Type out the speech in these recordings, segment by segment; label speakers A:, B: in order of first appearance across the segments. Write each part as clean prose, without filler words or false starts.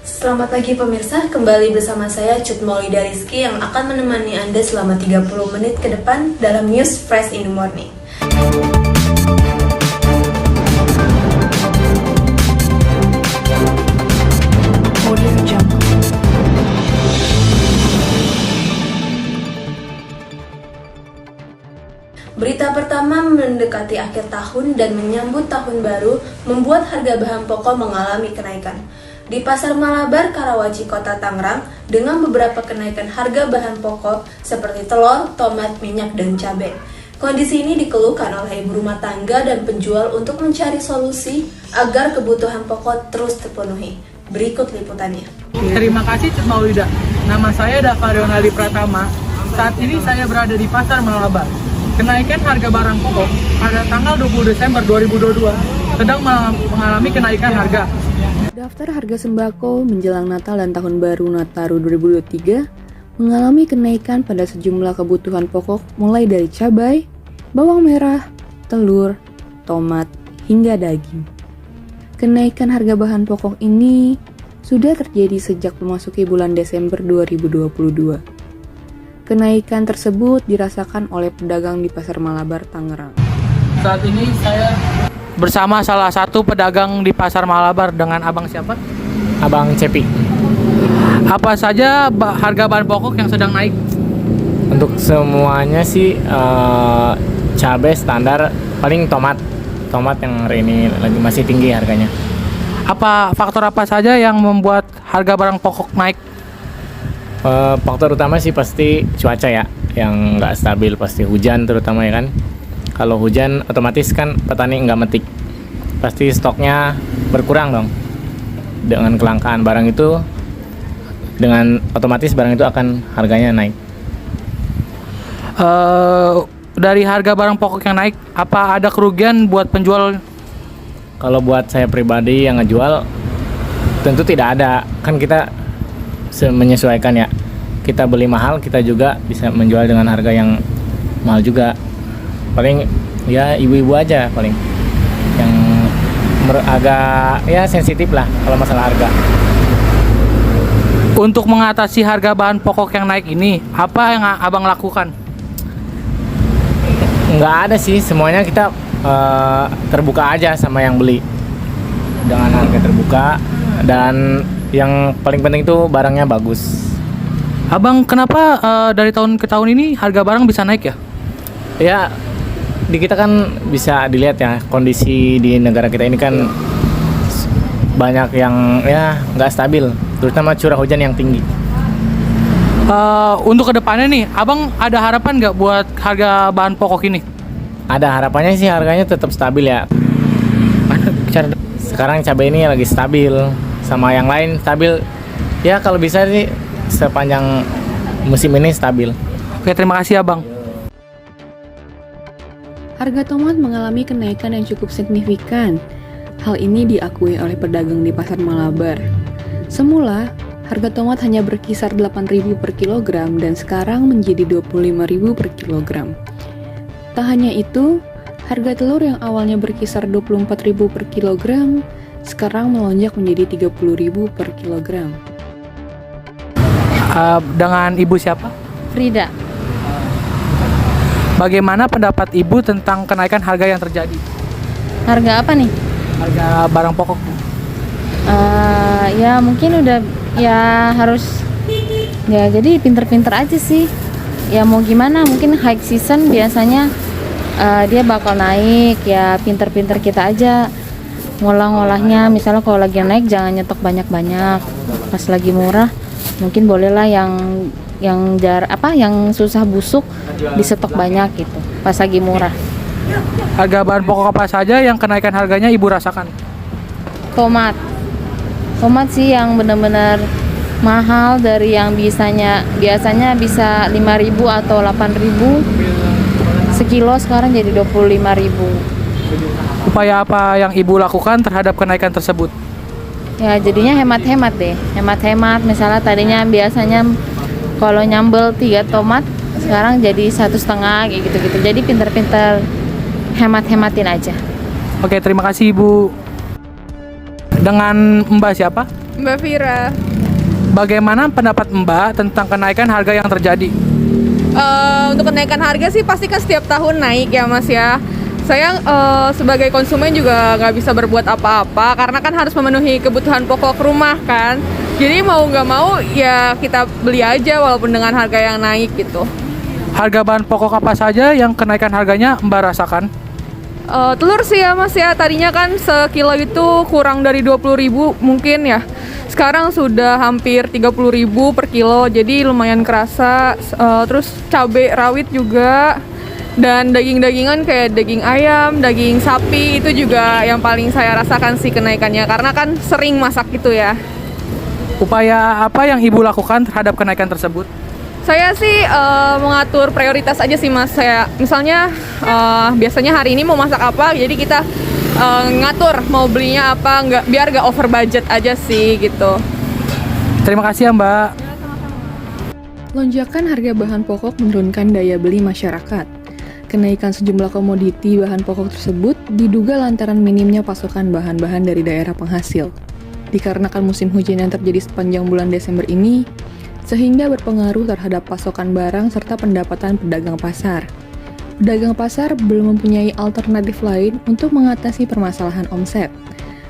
A: Selamat pagi pemirsa, kembali bersama saya Cut Maulida Rizky yang akan menemani Anda selama 30 menit ke depan dalam News Fresh in the Morning. Berita pertama, mendekati akhir tahun dan menyambut tahun baru membuat harga bahan pokok mengalami kenaikan. Di Pasar Malabar, Karawaci, Kota Tangerang, dengan beberapa kenaikan harga bahan pokok seperti telur, tomat, minyak, dan cabai. Kondisi ini dikeluhkan oleh ibu rumah tangga dan penjual untuk mencari solusi agar kebutuhan pokok terus terpenuhi. Berikut liputannya.
B: Terima kasih Cut Maulida. Nama saya Davario Nali Pratama. Saat ini saya berada di Pasar Malabar. Kenaikan harga barang pokok pada tanggal 20 Desember 2022 sedang mengalami kenaikan harga.
C: Daftar harga sembako menjelang Natal dan Tahun Baru Nataru 2023 mengalami kenaikan pada sejumlah kebutuhan pokok mulai dari cabai, bawang merah, telur, tomat, hingga daging. Kenaikan harga bahan pokok ini sudah terjadi sejak memasuki bulan Desember 2022. Kenaikan tersebut dirasakan oleh pedagang di Pasar Malabar, Tangerang.
B: Saat ini saya bersama salah satu pedagang di Pasar Malabar dengan Abang siapa?
D: Abang Cepi.
B: Apa saja harga bahan pokok yang sedang naik?
D: Untuk semuanya sih cabai standar, paling tomat yang hari ini lagi masih tinggi harganya.
B: Faktor apa saja yang membuat harga barang pokok naik?
D: Faktor utama sih pasti cuaca ya, yang nggak stabil, pasti hujan terutama ya kan. Kalau hujan otomatis kan petani nggak metik, pasti stoknya berkurang dong. Dengan kelangkaan barang itu, dengan otomatis barang itu akan harganya naik.
B: Dari harga barang pokok yang naik, apa ada kerugian buat penjual?
D: Kalau buat saya pribadi yang ngejual, tentu tidak ada. Kan kita menyesuaikan ya. Kita beli mahal, kita juga bisa menjual dengan harga yang mahal juga. Paling ya ibu-ibu aja paling yang agak ya sensitif lah kalau masalah harga.
B: Untuk mengatasi harga bahan pokok yang naik ini, apa yang abang lakukan?
D: Nggak ada sih, semuanya kita terbuka aja sama yang beli dengan harga terbuka, dan yang paling penting itu barangnya bagus.
B: Abang, kenapa dari tahun ke tahun ini harga barang bisa naik ya?
D: Ya, di kita kan bisa dilihat ya, kondisi di negara kita ini kan banyak yang ya nggak stabil, terutama curah hujan yang tinggi.
B: Untuk kedepannya nih, abang ada harapan nggak buat harga bahan pokok ini?
D: Ada harapannya sih harganya tetap stabil ya. Sekarang cabai ini lagi stabil, sama yang lain stabil. Ya kalau bisa sih sepanjang musim ini stabil.
B: Oke, terima kasih abang.
C: Harga tomat mengalami kenaikan yang cukup signifikan. Hal ini diakui oleh pedagang di Pasar Malabar. Semula, harga tomat hanya berkisar 8.000 per kilogram dan sekarang menjadi 25.000 per kilogram. Tak hanya itu, harga telur yang awalnya berkisar 24.000 per kilogram sekarang melonjak menjadi 30.000 per kilogram.
B: Dengan ibu siapa?
E: Frida.
B: Bagaimana pendapat ibu tentang kenaikan harga yang terjadi?
E: Harga apa nih?
B: Harga barang pokok.
E: Ya mungkin udah ya harus ya jadi pinter-pinter aja sih. Ya mau gimana, mungkin high season biasanya dia bakal naik, ya pinter-pinter kita aja ngolah-ngolahnya. Misalnya kalau lagi naik jangan nyetok banyak-banyak, pas lagi murah mungkin bolehlah yang susah busuk disetok banyak gitu pas lagi murah.
B: Harga bahan pokok apa saja yang kenaikan harganya ibu rasakan?
E: Tomat sih yang benar-benar mahal, dari yang biasanya bisa 5.000 atau 8.000 sekilo, sekarang jadi 25.000.
B: Upaya apa yang ibu lakukan terhadap kenaikan tersebut?
E: Ya jadinya hemat-hemat deh, hemat-hemat. Misalnya tadinya biasanya kalau nyambel 3 tomat, sekarang jadi 1,5 kayak gitu-gitu. Jadi pinter-pinter hemat-hematin aja.
B: Oke, terima kasih ibu. Dengan Mbak siapa?
F: Mbak Vira.
B: Bagaimana pendapat Mbak tentang kenaikan harga yang terjadi?
F: Untuk kenaikan harga sih pasti kan setiap tahun naik ya Mas ya. Saya sebagai konsumen juga nggak bisa berbuat apa-apa karena kan harus memenuhi kebutuhan pokok rumah kan. Jadi mau nggak mau ya kita beli aja walaupun dengan harga yang naik gitu.
B: Harga bahan pokok apa saja yang kenaikan harganya Mbak rasakan?
F: Telur sih ya Mas ya, tadinya kan sekilo itu kurang dari 20.000 mungkin ya. Sekarang sudah hampir 30.000 per kilo, jadi lumayan kerasa. Terus cabai rawit juga, dan daging-dagingan kayak daging ayam, daging sapi itu juga yang paling saya rasakan sih kenaikannya, karena kan sering masak gitu ya.
B: Upaya apa yang Ibu lakukan terhadap kenaikan tersebut?
F: Saya sih mengatur prioritas aja sih Mas. Saya misalnya biasanya hari ini mau masak apa, jadi kita ngatur mau belinya apa, biar nggak over budget aja sih gitu.
B: Terima kasih ya Mbak.
C: Lonjakan harga bahan pokok menurunkan daya beli masyarakat. Kenaikan sejumlah komoditi bahan pokok tersebut diduga lantaran minimnya pasokan bahan-bahan dari daerah penghasil. Dikarenakan musim hujan yang terjadi sepanjang bulan Desember ini, sehingga berpengaruh terhadap pasokan barang serta pendapatan pedagang pasar. Pedagang pasar belum mempunyai alternatif lain untuk mengatasi permasalahan omset.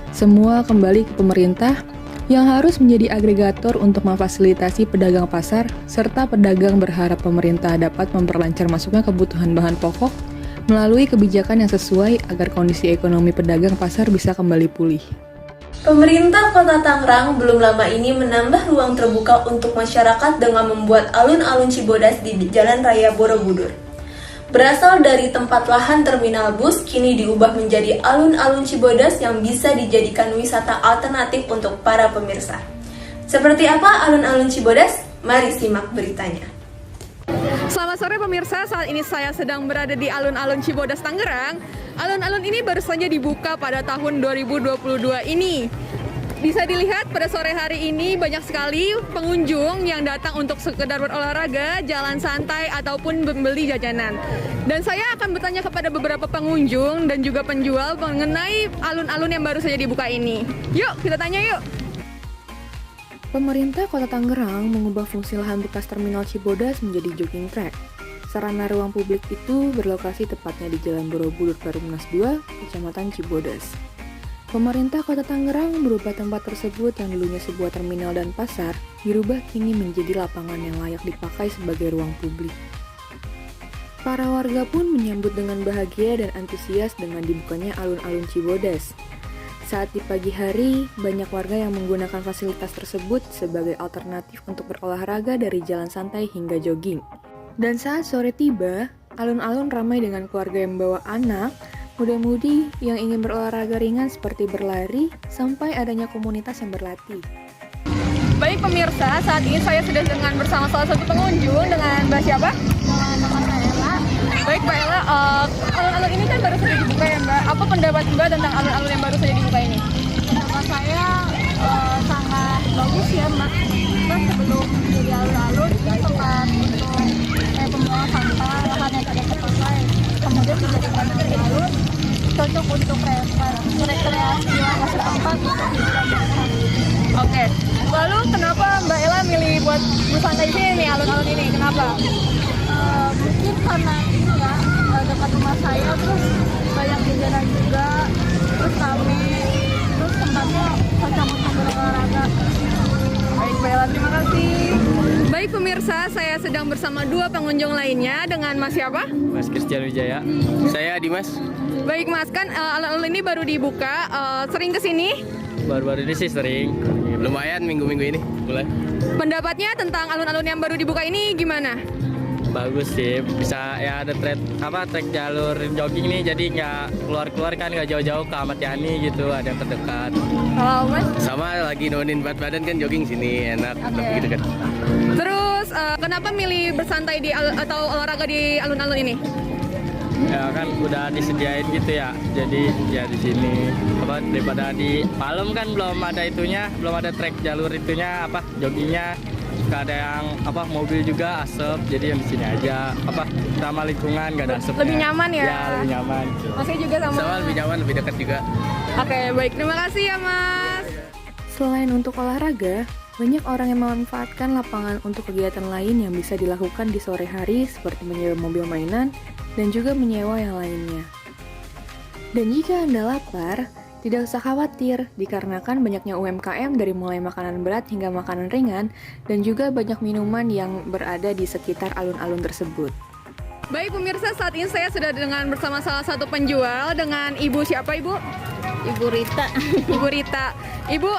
C: Semua kembali ke pemerintah yang harus menjadi agregator untuk memfasilitasi pedagang pasar, serta pedagang berharap pemerintah dapat memperlancar masuknya kebutuhan bahan pokok melalui kebijakan yang sesuai agar kondisi ekonomi pedagang pasar bisa kembali pulih.
A: Pemerintah Kota Tangerang belum lama ini menambah ruang terbuka untuk masyarakat dengan membuat alun-alun Cibodas di Jalan Raya Borobudur. Berasal dari tempat lahan terminal bus, kini diubah menjadi alun-alun Cibodas yang bisa dijadikan wisata alternatif untuk para pemirsa. Seperti apa alun-alun Cibodas? Mari simak beritanya.
F: Selamat sore pemirsa, saat ini saya sedang berada di alun-alun Cibodas, Tangerang. Alun-alun ini baru saja dibuka pada tahun 2022 ini. Bisa dilihat pada sore hari ini banyak sekali pengunjung yang datang untuk sekedar berolahraga, jalan santai, ataupun membeli jajanan. Dan saya akan bertanya kepada beberapa pengunjung dan juga penjual mengenai alun-alun yang baru saja dibuka ini. Yuk, kita tanya yuk!
C: Pemerintah Kota Tangerang mengubah fungsi lahan bekas terminal Cibodas menjadi jogging track. Sarana ruang publik itu berlokasi tepatnya di Jalan Borobudur Perumnas 2, Kecamatan Cibodas. Pemerintah Kota Tangerang berubah tempat tersebut yang dulunya sebuah terminal dan pasar, dirubah kini menjadi lapangan yang layak dipakai sebagai ruang publik. Para warga pun menyambut dengan bahagia dan antusias dengan dibukanya alun-alun Cibodas. Saat di pagi hari, banyak warga yang menggunakan fasilitas tersebut sebagai alternatif untuk berolahraga dari jalan santai hingga jogging. Dan saat sore tiba, alun-alun ramai dengan keluarga yang membawa anak, muda-mudi yang ingin berolahraga ringan seperti berlari, sampai adanya komunitas yang berlatih.
F: Baik pemirsa, saat ini saya sudah bersama salah satu pengunjung dengan Mbak siapa? Nama saya Ella. Baik Mbak Ella, alun-alun ini kan baru saja dibuka ya Mbak. Apa pendapat Mbak tentang alun-alun yang baru saja dibuka ini?
G: Pendapat saya sangat bagus ya Mbak. Kan sebelum jadi alun-alun ini tempat untuk pembuangan sampah, lahan yang tidak terpakai. Kemudian dijadikan alun-alun cocok untuk rekreasi warga setempat untuk hiburan.
F: Oke. Lalu kenapa Mbak Ella milih buat bersantai di sini nih, alun-alun ini? Kenapa?
G: Mungkin karena ini ya dekat rumah saya, terus banyak jajanan juga, terus kami, terus tempatnya cocok untuk berolahraga.
F: Baik Mbak Ella, terima kasih. Baik pemirsa, saya sedang bersama dua pengunjung lainnya dengan Mas siapa?
H: Mas Christian Wijaya. Saya Dimas.
F: Baik Mas, kan alun-alun ini baru dibuka, sering kesini?
H: Baru-baru ini sih sering. Lumayan minggu-minggu ini mulai.
F: Pendapatnya tentang alun-alun yang baru dibuka ini gimana?
H: Bagus sih, bisa ya ada trek jalur jogging nih, jadi nggak keluar kan, nggak jauh-jauh ke Ahmad Yani gitu, ada yang terdekat.
F: Kalau Mas?
H: Sama lagi nurunin berat badan kan, jogging sini enak, lebih gitu kan.
F: Terus kenapa milih bersantai atau olahraga di alun-alun ini?
H: Ya kan udah disediain gitu ya, jadi ya di sini daripada di Palem kan belum ada itunya, belum ada trek jalur itunya joggingnya. Gak ada yang mobil juga asap, jadi yang di sini aja sama lingkungan gak ada asapnya.
F: Lebih nyaman ya?
H: Ya lebih nyaman.
F: Masih juga sama
H: Lebih nyaman, lebih dekat juga.
F: Oke, baik, terima kasih ya Mas.
C: Selain untuk olahraga, banyak orang yang memanfaatkan lapangan untuk kegiatan lain yang bisa dilakukan di sore hari seperti menyewa mobil mainan dan juga menyewa yang lainnya. Dan jika Anda lapar, tidak usah khawatir dikarenakan banyaknya UMKM dari mulai makanan berat hingga makanan ringan dan juga banyak minuman yang berada di sekitar alun-alun tersebut.
F: Baik pemirsa, saat ini saya sudah bersama salah satu penjual dengan Ibu siapa Ibu?
E: Ibu Rita.
F: Ibu Rita. Ibu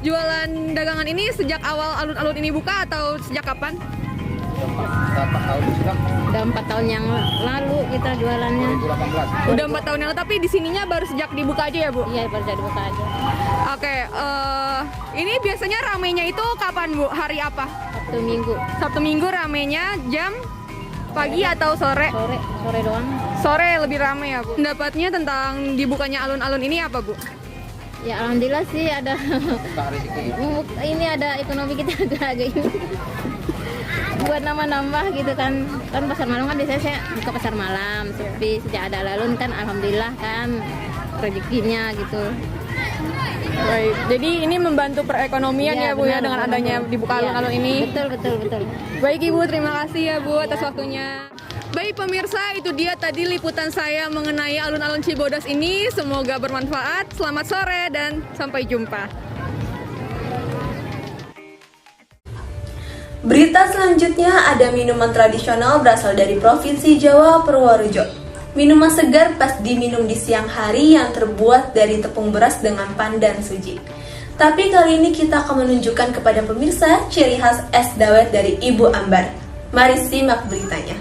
F: jualan dagangan ini sejak awal alun-alun ini buka atau sejak kapan?
E: Udah 4 tahun yang lalu kita jualannya.
F: Udah 4 tahun yang lalu, tapi di sininya baru sejak dibuka aja ya Bu?
E: Iya, baru jadi buka aja.
F: Oke, ini biasanya ramenya itu kapan Bu? Hari apa?
E: Sabtu Minggu.
F: Sabtu Minggu ramenya jam pagi atau sore?
E: Sore doang.
F: Sore lebih ramai ya Bu. Pendapatnya tentang dibukanya alun-alun ini apa Bu?
E: Ya alhamdulillah sih ada. Ini ada ekonomi kita agak ini. Buat nambah-nambah gitu kan pasar malam kan biasanya saya buka pasar malam sepi, sejak ada alun kan alhamdulillah kan rezekinya gitu.
F: Baik, jadi ini membantu perekonomian ya Bu ya dengan adanya dibuka alun-alun ini.
E: Betul.
F: Baik Ibu, terima kasih ya Bu atas waktunya. Baik pemirsa, itu dia tadi liputan saya mengenai alun-alun Cibodas ini. Semoga bermanfaat. Selamat sore dan sampai jumpa.
A: Berita selanjutnya ada minuman tradisional berasal dari Provinsi Jawa, Purworejo. Minuman segar pas diminum di siang hari yang terbuat dari tepung beras dengan pandan suji. Tapi kali ini kita akan menunjukkan kepada pemirsa ciri khas es dawet dari Ibu Ambar. Mari simak beritanya.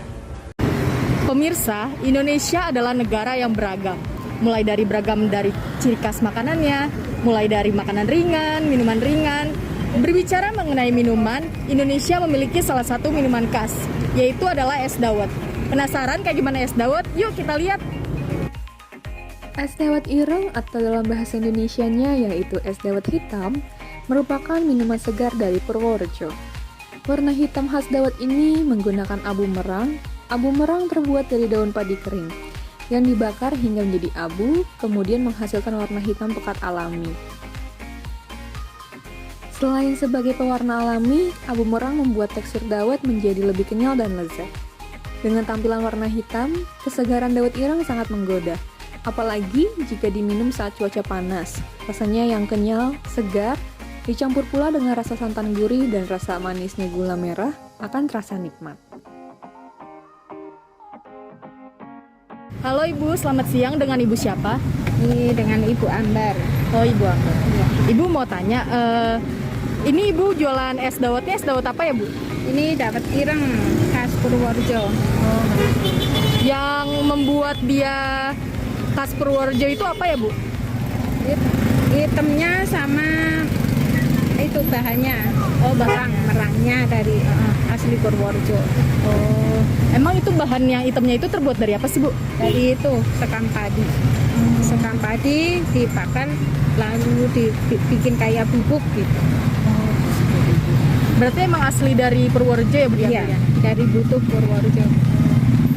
F: Pemirsa, Indonesia adalah negara yang beragam. Mulai dari beragam dari ciri khas makanannya, mulai dari makanan ringan, minuman ringan. Berbicara mengenai minuman, Indonesia memiliki salah satu minuman khas, yaitu adalah es dawet. Penasaran kayak gimana es dawet? Yuk kita lihat.
C: Es dawet ireng atau dalam bahasa Indonesianya yaitu es dawet hitam merupakan minuman segar dari Purworejo. Warna hitam khas dawet ini menggunakan abu merang. Abu merang terbuat dari daun padi kering yang dibakar hingga menjadi abu, kemudian menghasilkan warna hitam pekat alami. Selain sebagai pewarna alami, abu merang membuat tekstur dawet menjadi lebih kenyal dan lezat. Dengan tampilan warna hitam, kesegaran dawet ireng sangat menggoda, apalagi jika diminum saat cuaca panas. Rasanya yang kenyal, segar, dicampur pula dengan rasa santan gurih dan rasa manisnya gula merah akan terasa nikmat.
F: Halo Ibu, selamat siang. Dengan Ibu siapa?
E: Ini dengan Ibu Ambar.
F: Oh Ibu Ambar. Ibu mau tanya, ini Ibu jualan es dawetnya, es dawet apa ya Bu?
E: Ini dawet ireng khas Purworejo.
F: Yang membuat dia khas Purworejo itu apa ya Bu?
E: Hitamnya sama itu bahannya. Oh, merangnya dari asli Purworejo.
F: Oh, emang itu bahan yang hitamnya itu terbuat dari apa sih Bu?
E: Dari itu sekam padi. Sekam padi dibakar lalu dibikin kayak bubuk gitu.
F: Berarti emang asli dari Purworejo ya Bu?
E: Iya, dari Butuh Purworejo.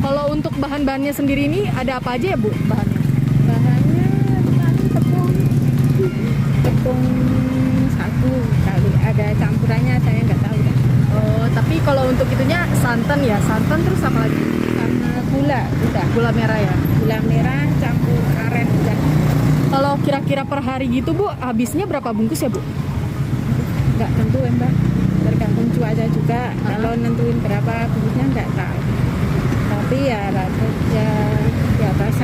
F: Kalau untuk bahan-bahannya sendiri ini ada apa aja ya Bu bahannya?
E: Bahannya tepung sagu kali, ada campurannya saya nggak tahu dah.
F: Oh, tapi kalau untuk itunya santan ya, santan terus apa lagi?
E: Sama gula, udah.
F: Gula merah ya?
E: Gula merah campur aren udah.
F: Kalau kira-kira per hari gitu Bu, habisnya berapa bungkus ya Bu?
E: Nggak tentu ya Mbak, tergantung cuaca juga. Kalau nentuin berapa bungkusnya nggak tahu. Tapi ya ya 100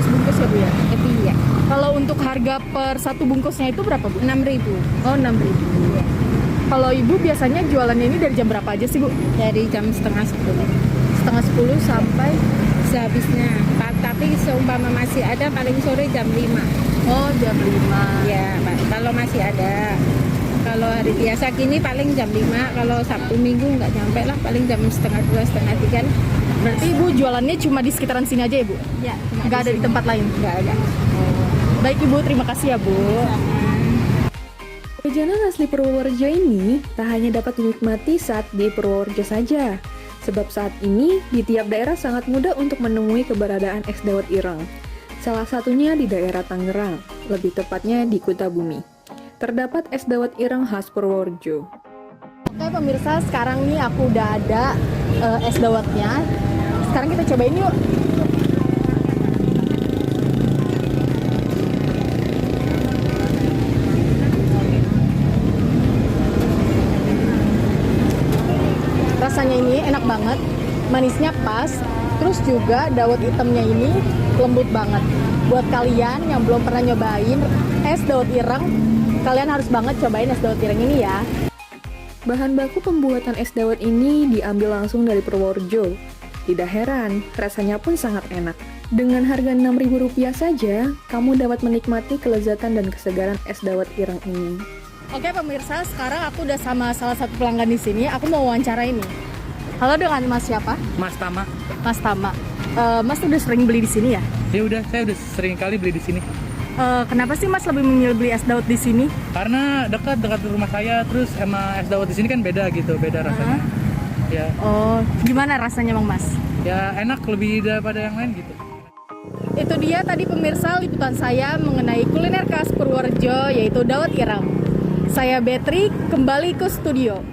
F: bungkus ya Bu ya?
E: lebih ya.
F: Kalau untuk harga per satu bungkusnya itu berapa Bu?
E: 6.000.
F: Oh 6.000.
E: Iya.
F: Kalau Ibu biasanya jualannya ini dari jam berapa aja sih Bu?
E: Dari jam setengah 10
F: sampai
E: sehabisnya. Tapi seumpama masih ada paling sore jam 5.
F: Oh jam 5.
E: Ya Pak, kalau masih ada. Kalau hari biasa gini paling jam 5, kalau Sabtu Minggu nggak nyampe lah, paling jam setengah 2, setengah 3.
F: Berarti Ibu jualannya cuma di sekitaran sini aja ya Bu?
E: Ya,
F: nggak ada di tempat lain?
E: Nggak ada.
F: Baik Ibu, terima kasih ya Bu.
C: Jajanan asli Purworejo ini tak hanya dapat dinikmati saat di Purworejo saja, sebab saat ini di tiap daerah sangat mudah untuk menemui keberadaan es dawet ireng. Salah satunya di daerah Tangerang, lebih tepatnya di Kutabumi. terdapat es dawet ireng khas Purworejo.
G: Oke pemirsa, sekarang nih aku udah ada es dawetnya. Sekarang kita cobain yuk. Rasanya ini enak banget, manisnya pas, terus juga dawet hitamnya ini lembut banget. Buat kalian yang belum pernah nyobain es dawet ireng, kalian harus banget cobain es dawet ireng ini ya.
C: Bahan baku pembuatan es dawet ini diambil langsung dari Purworejo. Tidak heran, rasanya pun sangat enak. Dengan harga Rp6.000 saja, kamu dapat menikmati kelezatan dan kesegaran es dawet ireng ini.
G: Oke pemirsa, sekarang aku udah sama salah satu pelanggan di sini. Aku mau wawancara ini. Halo, dengan Mas siapa?
B: Mas Tama.
G: Mas Tama. Mas udah sering beli di sini ya?
B: Ya udah, saya udah sering kali beli di sini.
G: Kenapa sih Mas lebih memilih beli es dawet di sini?
B: Karena dekat rumah saya, terus sama es dawet di sini kan beda gitu, beda rasanya. Ya.
G: Oh, gimana rasanya Bang Mas?
B: Ya enak, lebih daripada yang lain gitu.
G: Itu dia tadi pemirsa liputan saya mengenai kuliner khas Purworejo, yaitu dawet ireng. Saya Betri, kembali ke studio.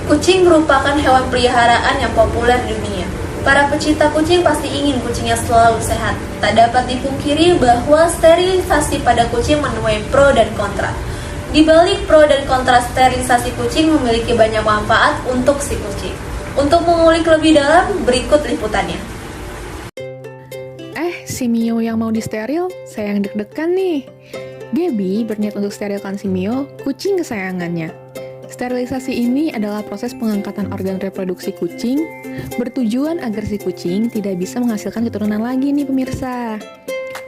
A: Kucing merupakan hewan peliharaan yang populer di dunia. Para pecinta kucing pasti ingin kucingnya selalu sehat. Tak dapat dipungkiri bahwa sterilisasi pada kucing menuai pro dan kontra. Di balik pro dan kontra sterilisasi kucing memiliki banyak manfaat untuk si kucing. Untuk mengulik lebih dalam, berikut liputannya.
C: Si Mio yang mau disteril, saya yang deg-degan nih. Gaby berniat untuk sterilkan si Mio, kucing kesayangannya. Sterilisasi ini adalah proses pengangkatan organ reproduksi kucing, bertujuan agar si kucing tidak bisa menghasilkan keturunan lagi nih pemirsa.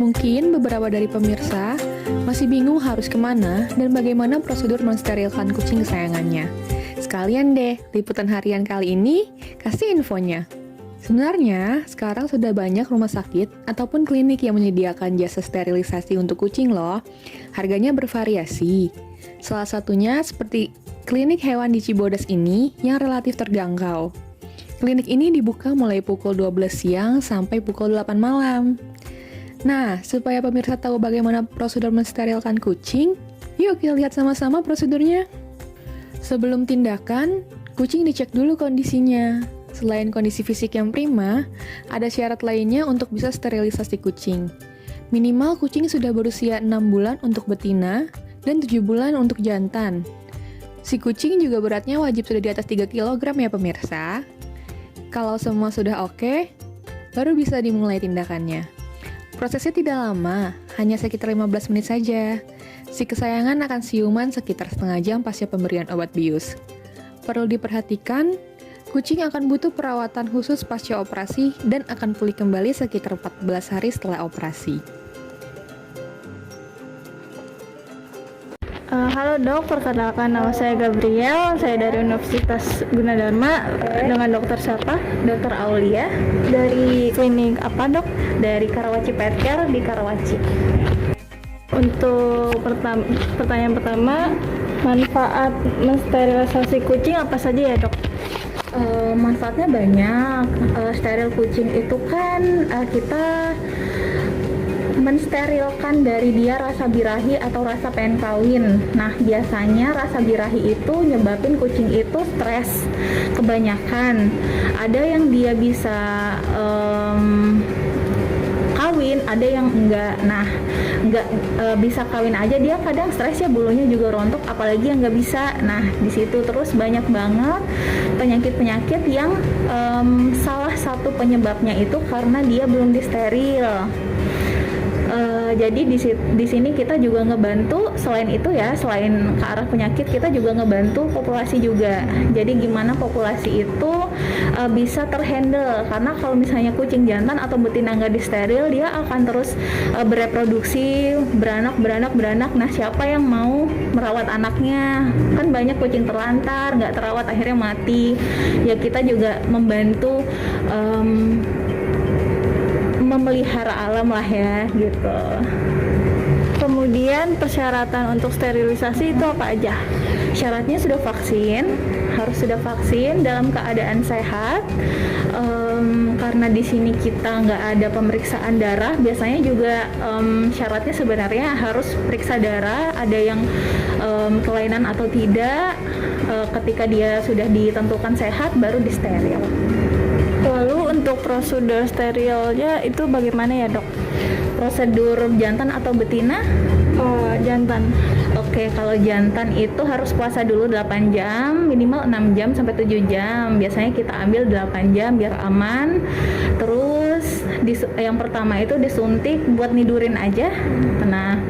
C: Mungkin beberapa dari pemirsa masih bingung harus kemana dan bagaimana prosedur mensterilkan kucing kesayangannya. Sekalian deh, liputan harian kali ini kasih infonya. Sebenarnya, sekarang sudah banyak rumah sakit ataupun klinik yang menyediakan jasa sterilisasi untuk kucing loh. Harganya bervariasi. Salah satunya seperti klinik hewan di Cibodas ini yang relatif terjangkau. Klinik ini dibuka mulai pukul 12 siang sampai pukul 8 malam. Nah, supaya pemirsa tahu bagaimana prosedur mensterilkan kucing, yuk kita lihat sama-sama prosedurnya. Sebelum tindakan, kucing dicek dulu kondisinya. Selain kondisi fisik yang prima, ada syarat lainnya untuk bisa sterilisasi kucing. Minimal kucing sudah berusia 6 bulan untuk betina dan 7 bulan untuk jantan. Si kucing juga beratnya wajib sudah di atas 3 kg ya pemirsa. Kalau semua sudah oke, baru bisa dimulai tindakannya. Prosesnya tidak lama, hanya sekitar 15 menit saja. Si kesayangan akan siuman sekitar setengah jam pasca pemberian obat bius. Perlu diperhatikan, kucing akan butuh perawatan khusus pasca operasi dan akan pulih kembali sekitar 14 hari setelah operasi.
G: Halo dok, perkenalkan nama saya Gabriel, saya dari Universitas Gunadarma. Dengan dokter siapa? Dokter Aulia. Dari klinik apa dok? Dari Karawaci Pet Care di Karawaci. Untuk pertanyaan pertama, manfaat mensterilisasi kucing apa saja ya dok? Manfaatnya banyak. Steril kucing itu kan kita mensterilkan dari dia rasa birahi atau rasa pengen kawin. Nah, biasanya rasa birahi itu nyebabin kucing itu stres kebanyakan. Ada yang dia bisa kawin, ada yang enggak. Nah, enggak bisa kawin aja dia kadang stres ya, bulunya juga rontok, apalagi yang enggak bisa. Nah, di situ terus banyak banget penyakit-penyakit yang salah satu penyebabnya itu karena dia belum disteril. Jadi di sini kita juga ngebantu, selain itu ya, selain ke arah penyakit, kita juga ngebantu populasi juga. Jadi gimana populasi itu bisa terhandle, karena kalau misalnya kucing jantan atau betina nggak disteril, dia akan terus bereproduksi, beranak. Nah, siapa yang mau merawat anaknya? Kan banyak kucing terlantar, nggak terawat, akhirnya mati. Ya kita juga membantu memelihara alam lah ya gitu. Kemudian persyaratan untuk sterilisasi itu apa aja? Syaratnya harus sudah vaksin dalam keadaan sehat, karena di sini kita nggak ada pemeriksaan darah, biasanya juga syaratnya sebenarnya harus periksa darah, ada yang kelainan atau tidak. Ketika dia sudah ditentukan sehat, baru disteril. Lalu untuk prosedur sterilnya itu bagaimana ya, Dok? Prosedur jantan atau betina? Jantan. Oke, kalau jantan itu harus puasa dulu 8 jam, minimal 6 jam sampai 7 jam. Biasanya kita ambil 8 jam biar aman. Terus yang pertama itu disuntik buat nidurin aja. Nah,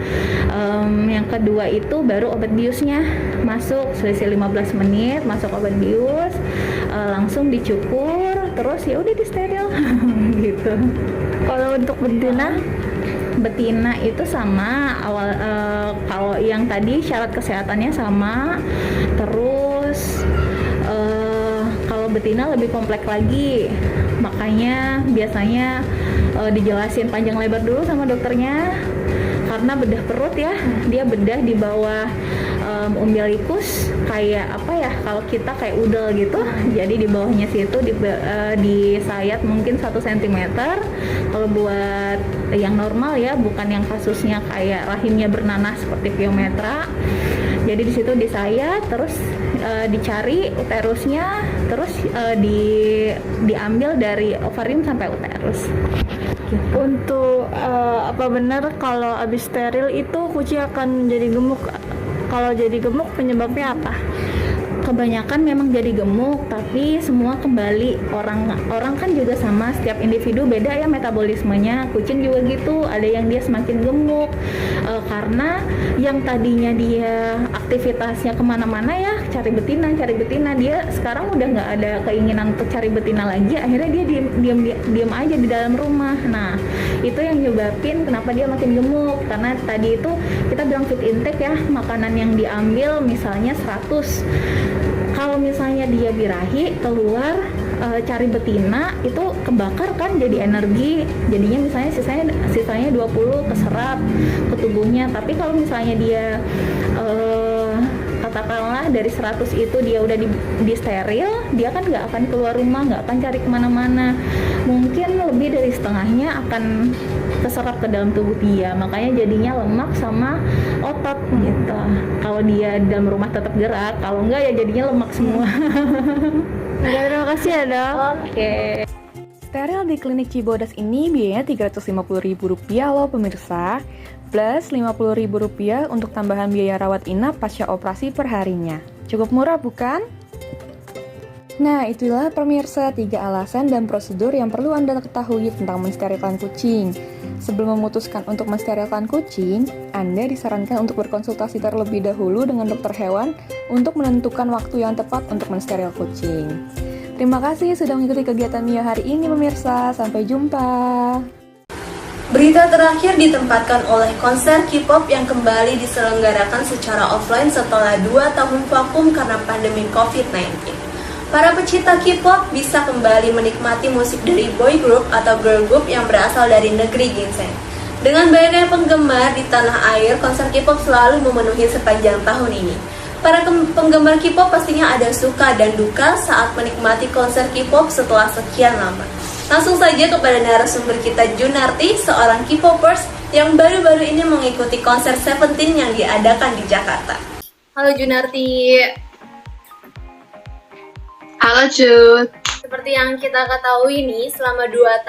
G: yang kedua itu baru obat biusnya masuk, selisih 15 menit masuk obat bius, langsung dicukur, terus ya udah disteril gitu. Kalau untuk betina itu sama kalau yang tadi syarat kesehatannya sama. Terus kalau betina lebih kompleks lagi, makanya biasanya dijelasin panjang lebar dulu sama dokternya, karena bedah perut ya, dia bedah di bawah umbilikus, kayak apa ya, kalau kita kayak udel gitu, jadi di bawahnya situ disayat mungkin 1 cm. Kalau buat yang normal ya, bukan yang kasusnya kayak rahimnya bernanah seperti piometra, jadi di situ disayat, terus dicari uterusnya, terus diambil dari ovarium sampai uterus.
I: Untuk apa benar kalau habis steril itu kucing akan jadi gemuk? Kalau jadi gemuk penyebabnya apa?
G: Kebanyakan memang jadi gemuk, tapi semua kembali, orang kan juga sama, setiap individu beda ya metabolismenya. Kucing juga gitu, ada yang dia semakin gemuk karena yang tadinya dia aktivitasnya kemana-mana ya, cari betina, dia sekarang udah nggak ada keinginan untuk cari betina lagi, akhirnya dia diam aja di dalam rumah. Nah, itu yang nyebabin kenapa dia makin gemuk, karena tadi itu kita bilang food intake ya, makanan yang diambil misalnya 100, kalau misalnya dia birahi keluar cari betina, itu kebakar kan, jadi energi, jadinya misalnya sisanya 20 keserap ke tubuhnya. Tapi kalau misalnya dia katakanlah dari 100 itu dia udah di steril, dia kan nggak akan keluar rumah, nggak akan cari kemana-mana, mungkin lebih dari setengahnya akan keserap ke dalam tubuh dia, makanya jadinya lemak sama otot gitu. Kalau dia di dalam rumah tetap gerak, kalau enggak ya jadinya lemak semua.
I: Oke, terima kasih ya, Dok.
G: Oke.
C: Steril di klinik Cibodas ini biayanya Rp350.000 loh pemirsa, plus Rp50.000 untuk tambahan biaya rawat inap pasca operasi perharinya. Cukup murah bukan? Nah, itulah pemirsa 3 alasan dan prosedur yang perlu Anda ketahui tentang mensterilkan kucing. Sebelum memutuskan untuk mensterilkan kucing, Anda disarankan untuk berkonsultasi terlebih dahulu dengan dokter hewan untuk menentukan waktu yang tepat untuk mensteril kucing. Terima kasih sudah mengikuti kegiatan Mio hari ini pemirsa, sampai jumpa.
A: Berita terakhir ditempatkan oleh konser K-pop yang kembali diselenggarakan secara offline setelah 2 tahun vakum karena pandemi COVID-19. Para pecinta K-pop bisa kembali menikmati musik dari boy group atau girl group yang berasal dari negeri ginseng. Dengan banyaknya penggemar di tanah air, konser K-pop selalu memenuhi sepanjang tahun ini. Para penggemar K-pop pastinya ada suka dan duka saat menikmati konser K-pop setelah sekian lama. Langsung saja kepada narasumber kita, Junarti, seorang K-popers yang baru-baru ini mengikuti konser Seventeen yang diadakan di Jakarta. Halo Junarti.
J: Halo Cut.
A: Seperti yang kita ketahui nih, selama 2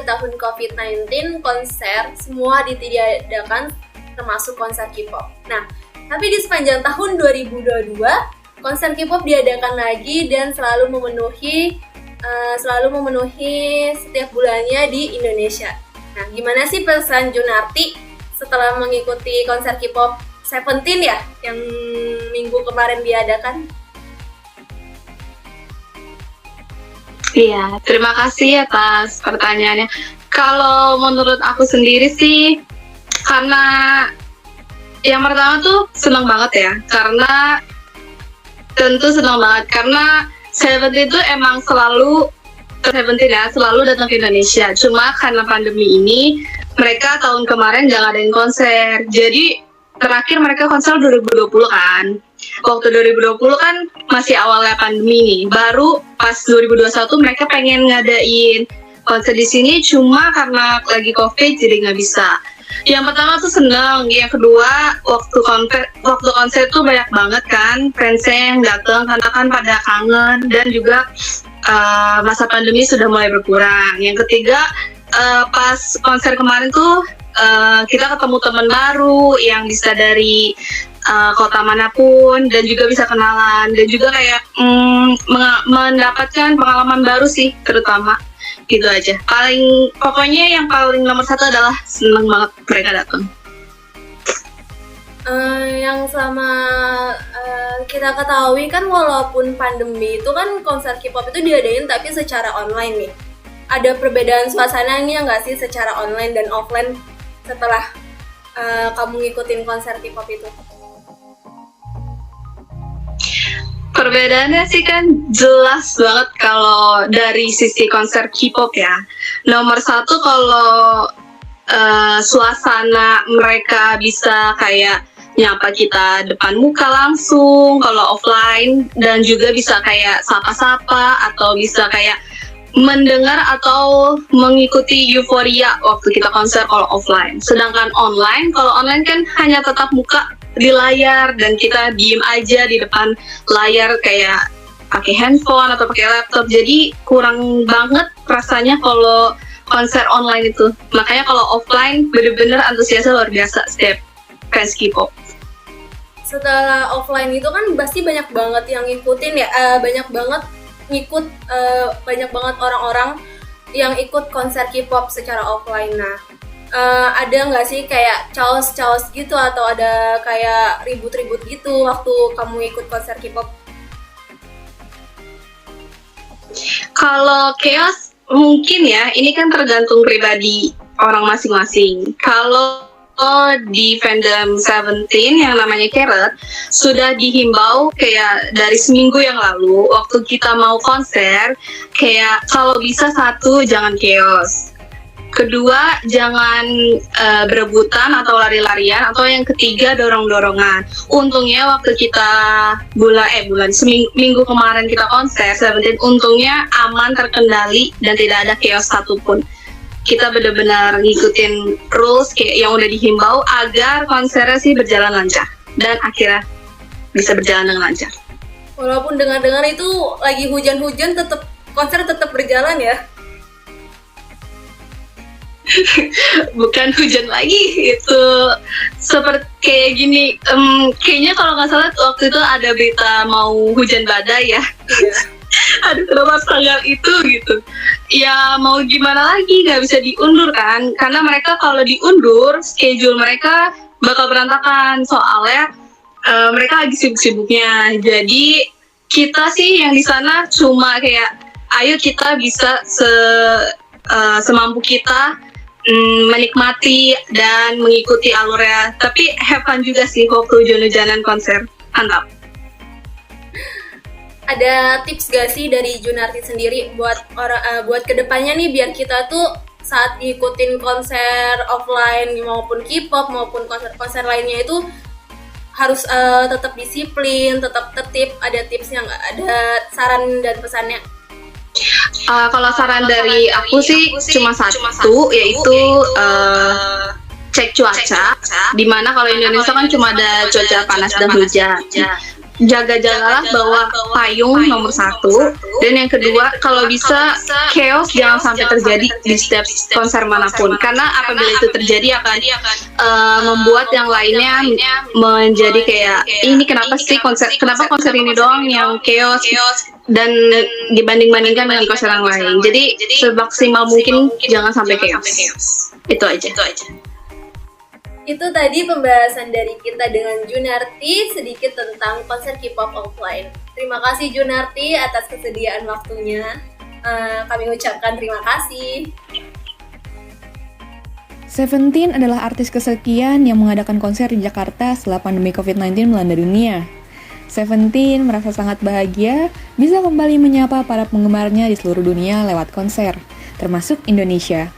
A: tahun COVID-19, konser semua ditiadakan termasuk konser K-pop. Nah, tapi di sepanjang tahun 2022, konser K-pop diadakan lagi dan selalu memenuhi setiap bulannya di Indonesia. Nah, gimana sih pesan Junarti setelah mengikuti konser K-pop Seventeen ya, yang minggu kemarin diadakan?
J: Iya, terima kasih atas pertanyaannya. Kalau menurut aku sendiri sih, karena yang pertama tuh senang banget ya, karena Seventeen itu emang selalu datang ke Indonesia. Cuma karena pandemi ini, mereka tahun kemarin nggak ngadain konser. Jadi terakhir mereka konser 2020 kan. waktu 2020 kan masih awalnya pandemi nih. Baru pas 2021 mereka pengen ngadain konser di sini, cuma karena lagi COVID jadi nggak bisa. Yang pertama tuh seneng, yang kedua waktu konser tuh banyak banget kan fansnya yang datang karena kan pada kangen, dan juga masa pandemi sudah mulai berkurang. Yang ketiga, pas konser kemarin tuh kita ketemu teman baru yang bisa dari kota manapun, dan juga bisa kenalan, dan juga kayak mendapatkan pengalaman baru sih, terutama gitu aja. Pokoknya yang paling nomor satu adalah seneng banget mereka datang.
A: Yang selama kita ketahui kan, walaupun pandemi itu kan konser K-pop itu diadain tapi secara online nih. Ada perbedaan suasananya nggak sih secara online dan offline setelah kamu ngikutin konser K-pop itu?
J: Perbedaannya sih kan jelas banget kalau dari sisi konser K-pop ya. Nomor satu, kalau suasana mereka bisa kayak nyapa kita depan muka langsung kalau offline, dan juga bisa kayak sapa-sapa atau bisa kayak mendengar atau mengikuti euforia waktu kita konser kalau offline. Sedangkan online, kalau online kan hanya tatap muka di layar dan kita diem aja di depan layar kayak pakai handphone atau pakai laptop. Jadi kurang banget rasanya kalau konser online itu. Makanya kalau offline bener-bener antusiasnya luar biasa setiap fans K-pop.
A: Setelah offline itu kan pasti banyak banget yang ngikutin ya, banyak banget orang-orang yang ikut konser K-pop secara offline. Nah, ada nggak sih kayak chaos gitu, atau ada kayak ribut-ribut gitu waktu kamu ikut konser K-pop?
J: Kalau chaos mungkin ya, ini kan tergantung pribadi orang masing-masing. Kalau di fandom Seventeen yang namanya Carrot sudah dihimbau kayak dari seminggu yang lalu waktu kita mau konser, kayak kalau bisa satu, jangan chaos. Kedua, jangan berebutan atau lari-larian, atau yang ketiga, dorong-dorongan. Untungnya waktu kita minggu kemarin kita konser Seventeen, untungnya aman, terkendali, dan tidak ada chaos satupun. Kita benar-benar ngikutin rules kayak yang udah dihimbau agar konsernya sih berjalan lancar, dan akhirnya bisa berjalan dengan lancar.
A: Walaupun dengar-dengar itu lagi hujan-hujan, konser tetap berjalan ya?
J: Bukan hujan lagi, itu seperti kayak gini. Kayaknya kalau nggak salah waktu itu ada berita mau hujan badai ya. Aduh, kenapa tanggal itu gitu? Ya mau gimana lagi, nggak bisa diundur kan? Karena mereka kalau diundur, schedule mereka bakal berantakan. Soalnya mereka lagi sibuk-sibuknya. Jadi kita sih yang di sana cuma kayak, ayo kita bisa semampu kita menikmati dan mengikuti alurnya. Tapi have fun juga sih waktu hujan-hujanan konser. Mantap.
A: Ada tips gak sih dari Junarti sendiri buat kedepannya nih, biar kita tuh saat ngikutin konser offline maupun K-pop maupun konser-konser lainnya itu harus tetap disiplin, tetap tertib? Ada tipsnya nggak? Ada saran dan pesannya?
J: Kalau saran dari aku sih cuma satu, yaitu cek cuaca. Dimana kalau Indonesia kan cuma ada cuaca panas dan hujan. Jaga-jagalah bawa payung nomor satu, dan yang kedua, kalau bisa chaos jangan sampai terjadi di setiap konser manapun, karena apabila itu terjadi akan membuat yang lainnya menjadi kayak, ini kenapa konser ini doang yang chaos, dan dibanding-bandingkan dengan konser yang lain. Jadi semaksimal mungkin jangan sampai chaos. Itu aja.
A: Itu tadi pembahasan dari kita dengan Junarti sedikit tentang konser K-pop offline. Terima kasih Junarti atas kesediaan waktunya. Kami ucapkan terima kasih.
C: Seventeen adalah artis kesekian yang mengadakan konser di Jakarta setelah pandemi COVID-19 melanda dunia. Seventeen merasa sangat bahagia bisa kembali menyapa para penggemarnya di seluruh dunia lewat konser, termasuk Indonesia.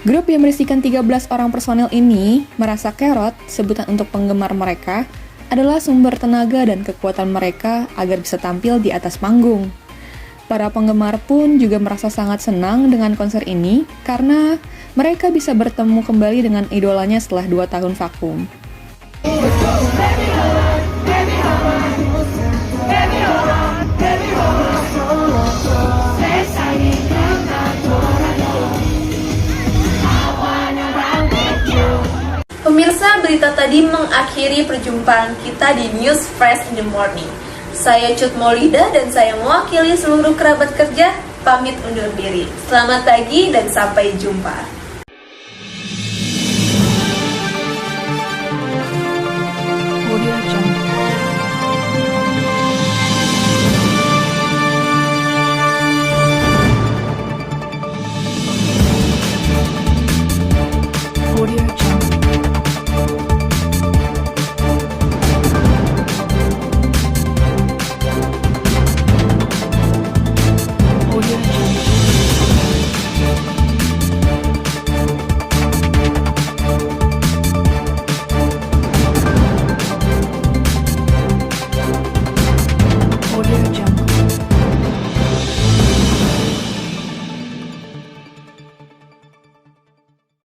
C: Grup yang berisikan 13 orang personel ini merasa Carrot, sebutan untuk penggemar mereka, adalah sumber tenaga dan kekuatan mereka agar bisa tampil di atas panggung. Para penggemar pun juga merasa sangat senang dengan konser ini karena mereka bisa bertemu kembali dengan idolanya setelah 2 tahun vakum.
A: Pemirsa, berita tadi mengakhiri perjumpaan kita di News Fresh in the Morning. Saya Cut Maulida dan saya mewakili seluruh kerabat kerja pamit undur diri. Selamat pagi dan sampai jumpa.